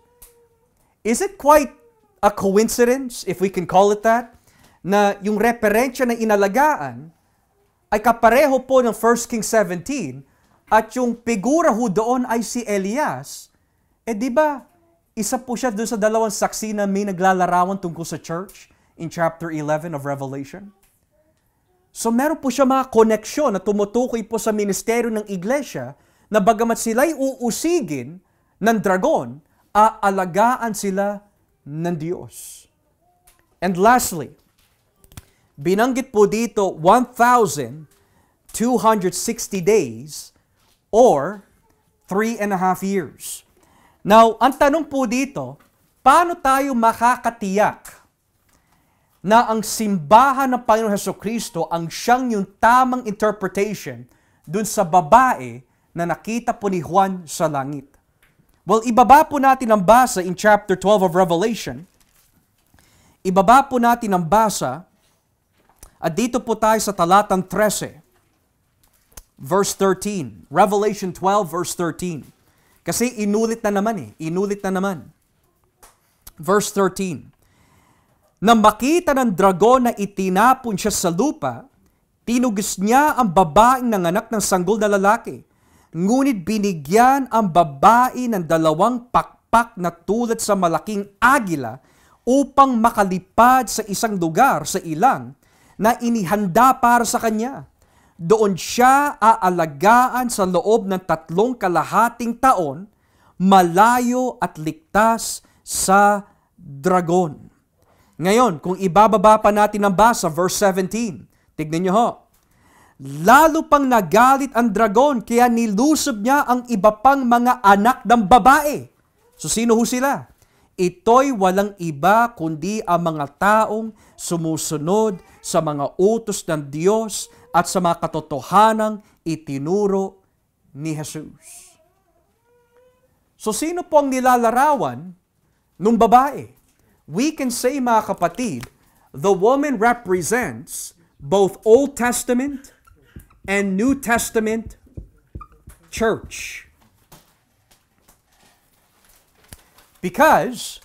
Is it quite a coincidence, if we can call it that, na yung referensya na inalagaan ay kapareho po ng 1 Kings 17 at yung figura ho doon ay si Elias? Di ba, isa po siya doon sa dalawang saksi na may naglalarawan tungkol sa church in chapter 11 of Revelation? So meron po siya mga koneksyon na tumutukoy po sa ministeryo ng iglesia na bagamat sila'y uusigin ng dragon, aalagaan sila ng Diyos. And lastly, binanggit po dito 1,260 days or 3.5 years. Now, ang tanong po dito, paano tayo makakatiyak na ang simbahan ng Panginoon Hesukristo ang siyang yung tamang interpretation dun sa babae na nakita po ni Juan sa langit? Well, ibaba po natin ang basa in chapter 12 of Revelation. Ibaba po natin ang basa at dito po tayo sa talatang 13, verse 13. Revelation 12, verse 13. Kasi inulit na naman Inulit na naman. Verse 13. Nang makita ng dragon na itinapon siya sa lupa, tinugis niya ang babaeng nanganak ng sanggol na lalaki. Ngunit binigyan ang babae ng 2 pakpak na tulad sa malaking agila upang makalipad sa isang lugar sa ilang na inihanda para sa kanya. Doon siya aalagaan sa loob ng 3 kalahating taon, malayo at ligtas sa dragon. Ngayon, kung ibababa pa natin ang basa, verse 17, tignan niyo ho. Lalo pang nagalit ang dragon, kaya nilusob niya ang iba pang mga anak ng babae. So sino ho sila? Ito'y walang iba kundi ang mga taong sumusunod sa mga utos ng Diyos at sa mga katotohanang itinuro ni Jesus. So sino po ang nilalarawan nung babae? We can say, mga kapatid, the woman represents both Old Testament and New Testament church. Because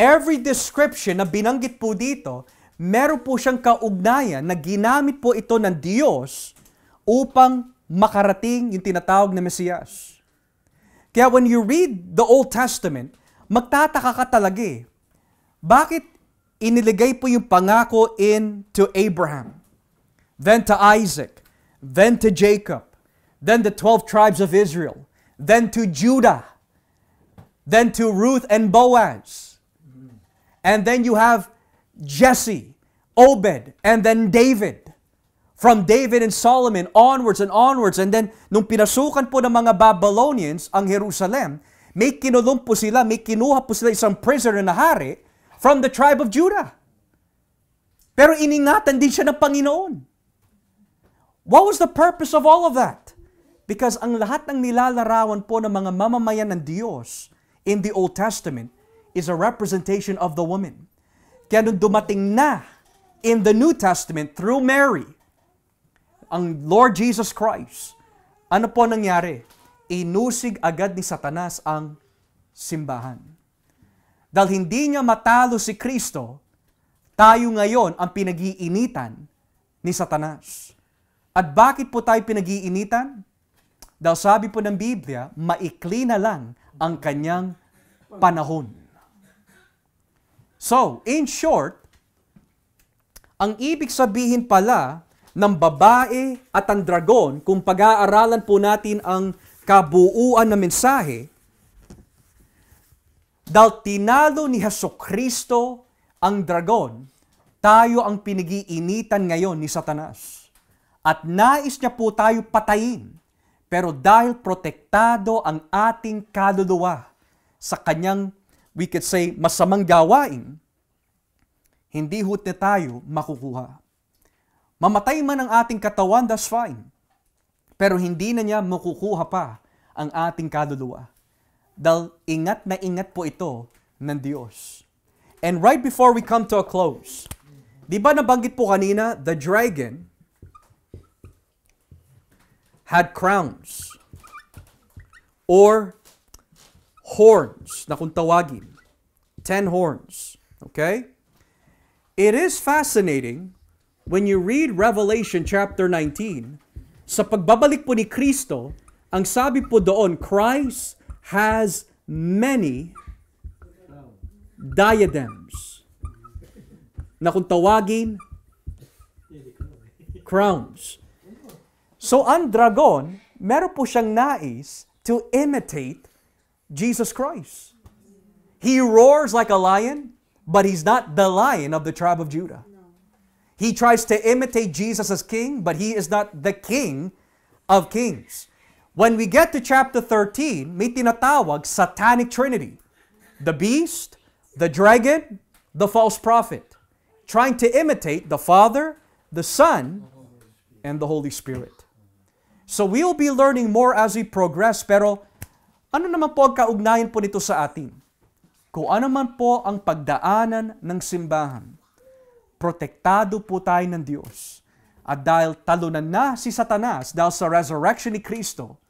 every description na binanggit po dito, meron po siyang kaugnayan na ginamit po ito ng Diyos upang makarating yung tinatawag na Mesiyas. Kaya when you read the Old Testament, magtataka ka talaga bakit iniligay po yung pangako to Abraham, then to Isaac, then to Jacob, then the 12 tribes of Israel, then to Judah, then to Ruth and Boaz. And then you have Jesse, Obed, and then David. From David and Solomon onwards and onwards. And then, nung pinasukan po ng mga Babylonians ang Jerusalem, may kinulong po sila, may kinuha po sila isang prisoner na hari from the tribe of Judah. Pero iningatan din siya ng Panginoon. What was the purpose of all of that? Because ang lahat ng nilalarawan po ng mga mamamayan ng Diyos in the Old Testament is a representation of the woman. Kaya nung dumating na in the New Testament through Mary, ang Lord Jesus Christ, ano po nangyari? Inusig agad ni Satanas ang simbahan. Dahil hindi niya matalo si Kristo, tayo ngayon ang pinag-iinitan ni Satanas. At bakit po tayo pinag-iinitan? Dahil sabi po ng Biblia, maikli na lang ang kanyang panahon. So, in short, ang ibig sabihin pala ng babae at ang dragon, kung pag-aaralan po natin ang kabuuan na mensahe, dahil tinalo ni Hesukristo ang dragon, tayo ang pinag-iinitan ngayon ni Satanas. At nais niya po tayo patayin. Pero dahil protektado ang ating kaluluwa sa kanyang, we could say, masamang gawain, hindi hut na tayo makukuha. Mamatay man ang ating katawan, that's fine. Pero hindi na niya makukuha pa ang ating kaluluwa. Dahil ingat na ingat po ito ng Diyos. And right before we come to a close, di ba nabanggit po kanina, the dragon had crowns or horns na kung tawagin. 10 horns. Okay? It is fascinating when you read Revelation chapter 19, sa pagbabalik po ni Kristo, ang sabi po doon, Christ has many diadems. Na kung tawagin, crowns. So ang dragon, meron po siyang nais to imitate Jesus Christ. He roars like a lion, but he's not the lion of the tribe of Judah. He tries to imitate Jesus as king, but he is not the king of kings. When we get to chapter 13, may tinatawag satanic trinity. The beast, the dragon, the false prophet. Trying to imitate the Father, the Son, and the Holy Spirit. So we'll be learning more as we progress, pero ano naman po ang kaugnayan po nito sa atin? Kung ano man po ang pagdaanan ng simbahan, protektado po tayo ng Diyos. At dahil talunan na si Satanas dahil sa resurrection ni Kristo,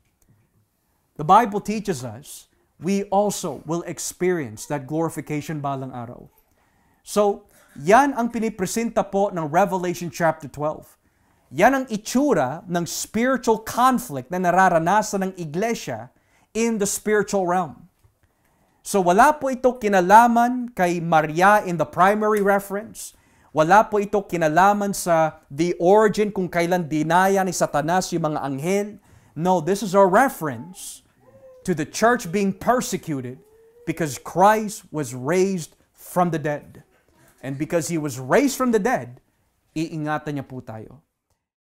the Bible teaches us, we also will experience that glorification balang araw. So, yan ang pinipresenta po ng Revelation chapter 12. Yan ang itsura ng spiritual conflict na nararanasan ng iglesia in the spiritual realm. So wala po ito kinalaman kay Maria in the primary reference. Wala po ito kinalaman sa the origin kung kailan dinaya ni Satanas yung mga anghel. No, this is a reference to the church being persecuted because Christ was raised from the dead. And because He was raised from the dead, iingatan niya po tayo.